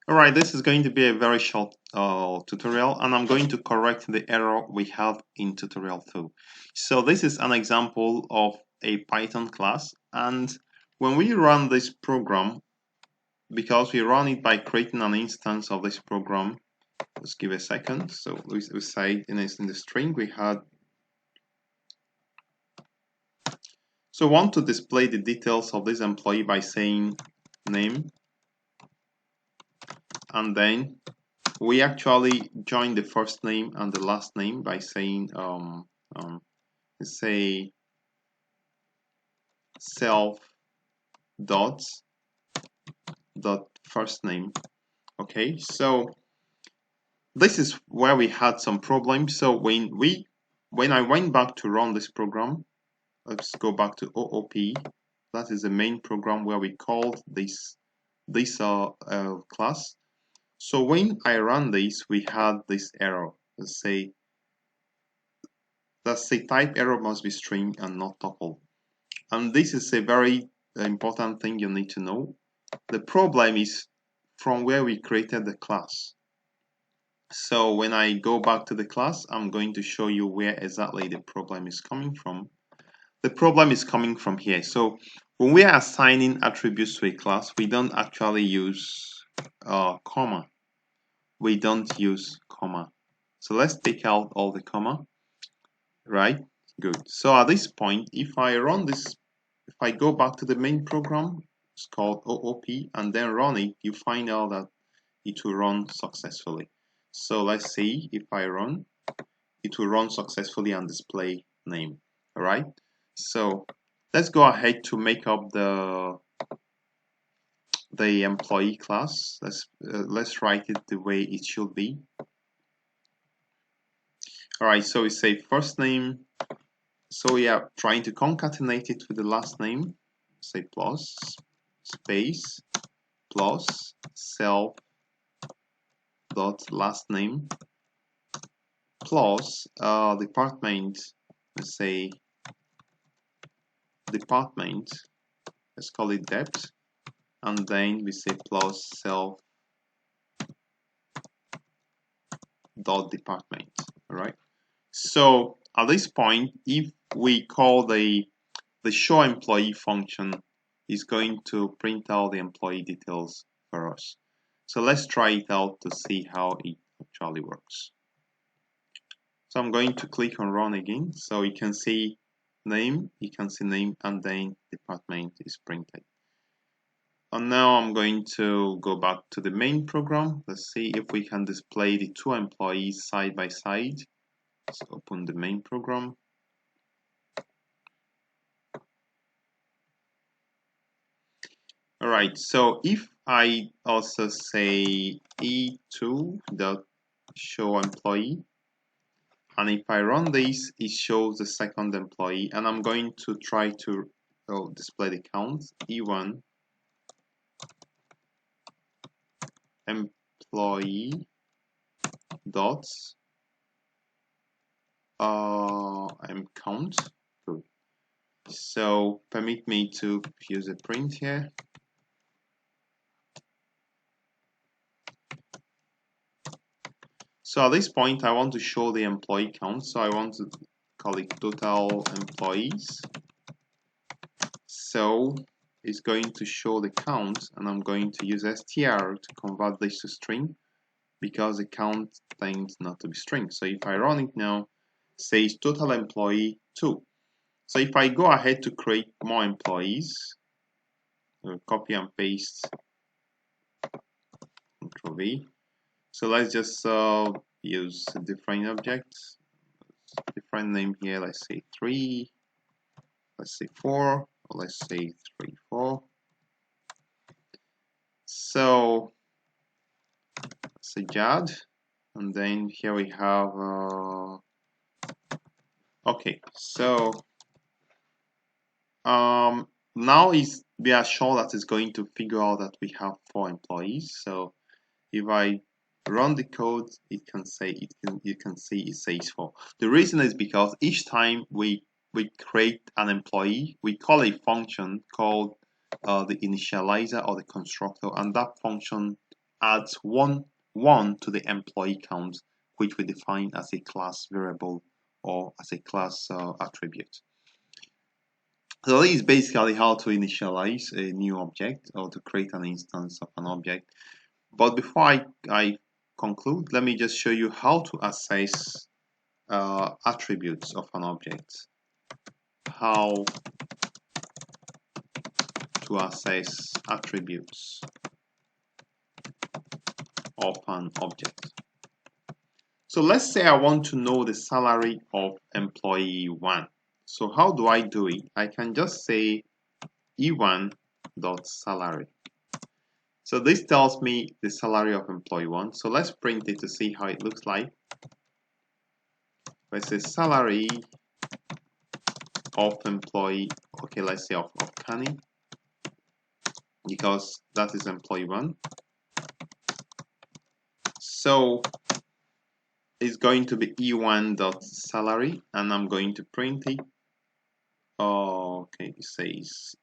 Alright, this is going to be a very short tutorial, and I'm going to correct the error we have in tutorial 2. So this is an example of a Python class, and when we run this program, because we run it by creating an instance of this program, let's give a second. So we say in the string we had, so we want to display the details of this employee by saying name, and then we actually join the first name and the last name by saying say self dot first name. Okay, so this is where we had some problems. So when I went back to run this program, let's go back to OOP. That is the main program where we called this class. So when I run this, we had this error. Let's say type error must be string and not tuple. And this is a very important thing you need to know. The problem is from where we created the class. So when I go back to the class, I'm going to show you where exactly the problem is coming from. The problem is coming from here. So when we are assigning attributes to a class, we don't actually use comma. We don't use comma. So let's take out all the comma, right? Good. So at this point, if I run this, if I go back to the main program, it's called OOP, and then run it, you find out that it will run successfully. So let's see if I run, it will run successfully and display name. All right. So let's go ahead to make up the employee class. Let's write it the way it should be. All right. So we say first name. So we are trying to concatenate it with the last name. Say plus space plus self dot last name plus department. Let's say department. Let's call it depth, and then we say plus self dot department. All right. So at this point, if we call the show employee function, is going to print out the employee details for us. So let's try it out to see how it actually works. So I'm going to click on run again. So you can see name, and then department is printed. And now I'm going to go back to the main program. Let's see if we can display the two employees side by side. Let's open the main program. All right, so if I also say e2 dot show employee, and if I run this, it shows the second employee, and I'm going to try to display the count e1 employee dot count. Good. So permit me to use a print here. So at this point, I want to show the employee count. So I want to call it total employees. So it's going to show the count, and I'm going to use str to convert this to string because the count tends not to be string. So if I run it now, says total employee 2. So if I go ahead to create more employees, copy and paste, Ctrl V. So let's just use a different object, different name here. Let's say 3, let's say 4, or let's say 3, 4. So Sajad, and then here we have okay, so now we are sure that it's going to figure out that we have 4 employees. So if I run the code, you can see it says 4. The reason is because each time we create an employee, we call a function called the initializer or the constructor, and that function adds one to the employee count, which we define as a class variable or as a class attribute. So this is basically how to initialize a new object or to create an instance of an object. But before I conclude, let me just show you how to assess attributes of an object. How to assess attributes of an object. So let's say I want to know the salary of employee 1. So how do I do it? I can just say e1.salary. So this tells me the salary of employee 1. So let's print it to see how it looks like. Let's say salary of employee, okay, let's say of Kani, because that is employee 1. So it's going to be e1.salary, and I'm going to print it. Okay, it says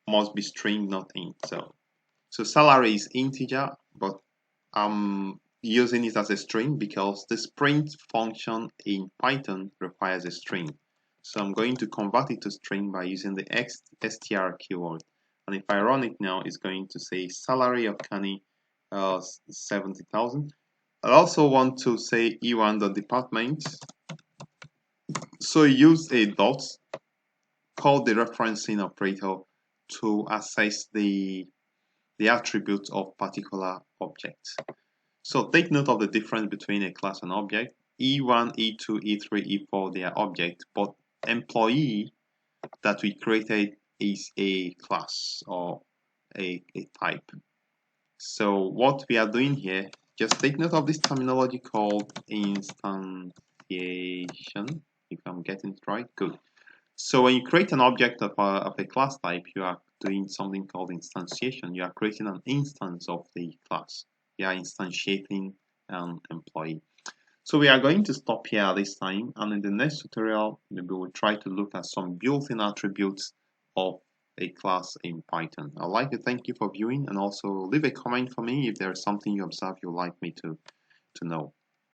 must be string, not int. So salary is integer, but I'm using it as a string because this print function in Python requires a string. So I'm going to convert it to string by using the str keyword. And if I run it now, it's going to say salary of Kani 70,000. I also want to say e1.department. So use a dot called the referencing operator to assess the attributes of particular objects. So take note of the difference between a class and object. E1, E2, E3, E4, they are objects, but employee that we created is a class or a type. So what we are doing here, just take note of this terminology called instantiation, if I'm getting it right, good. So when you create an object of a class type, you are doing something called instantiation. You are creating an instance of the class. You are instantiating an employee. So we are going to stop here this time, and in the next tutorial, maybe we'll try to look at some built-in attributes of a class in Python. I'd like to thank you for viewing, and also leave a comment for me if there is something you observe you'd like me to know.